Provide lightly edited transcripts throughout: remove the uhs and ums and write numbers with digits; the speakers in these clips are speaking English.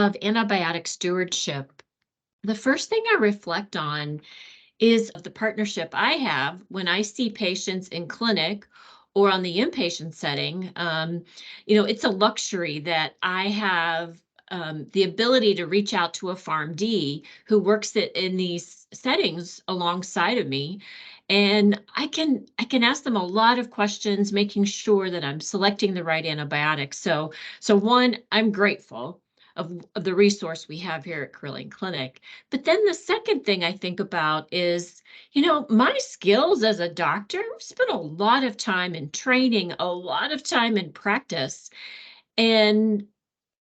of antibiotic stewardship, the first thing I reflect on is the partnership I have when I see patients in clinic or on the inpatient setting. It's a luxury that I have the ability to reach out to a PharmD who works in these settings alongside of me. And I can ask them a lot of questions, making sure that I'm selecting the right antibiotics. So one, I'm grateful of the resource we have here at Carilion Clinic. But then the second thing I think about is, my skills as a doctor, I've spent a lot of time in training, a lot of time in practice, and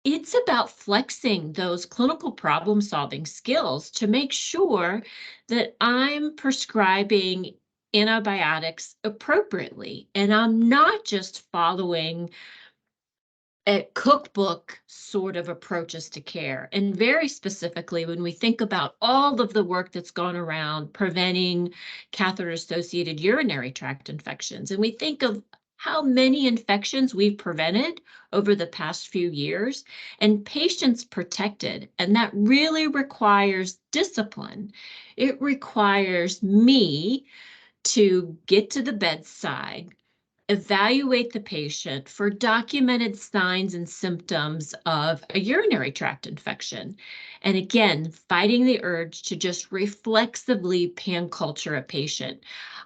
it's about flexing those clinical problem solving skills to make sure that I'm prescribing antibiotics appropriately. And I'm not just following cookbook sort of approaches to care. And very specifically, when we think about all of the work that's gone around preventing catheter-associated urinary tract infections, and we think of how many infections we've prevented over the past few years and patients protected, and that really requires discipline. It requires me to get to the bedside, evaluate the patient for documented signs and symptoms of a urinary tract infection. And again, fighting the urge to just reflexively pan-culture a patient.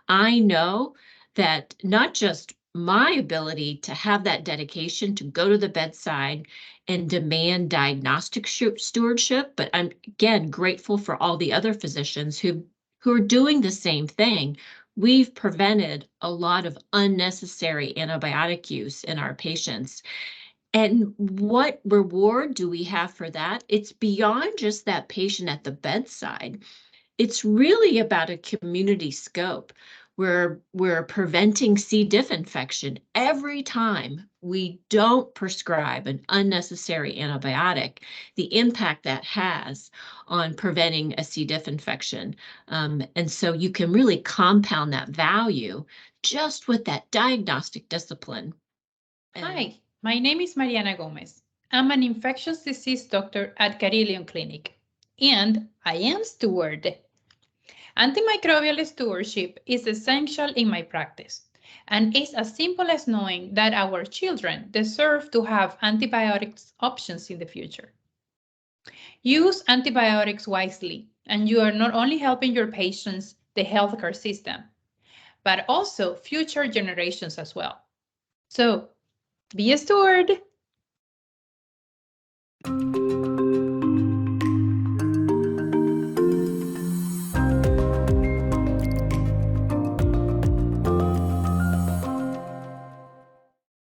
I know that not just my ability to have that dedication to go to the bedside and demand diagnostic stewardship, but I'm again grateful for all the other physicians who are doing the same thing. We've prevented a lot of unnecessary antibiotic use in our patients. And what reward do we have for that? It's beyond just that patient at the bedside. It's really about a community scope where we're preventing C. diff infection every time we don't prescribe an unnecessary antibiotic, the impact that has on preventing a C. diff infection. And so you can really compound that value just with that diagnostic discipline. Hi, my name is Mariana Gomez. I'm an infectious disease doctor at Carilion Clinic, and I am steward. Antimicrobial stewardship is essential in my practice, and it's as simple as knowing that our children deserve to have antibiotics options in the future. Use antibiotics wisely, and you are not only helping your patients, the healthcare system, but also future generations as well. So, be a steward.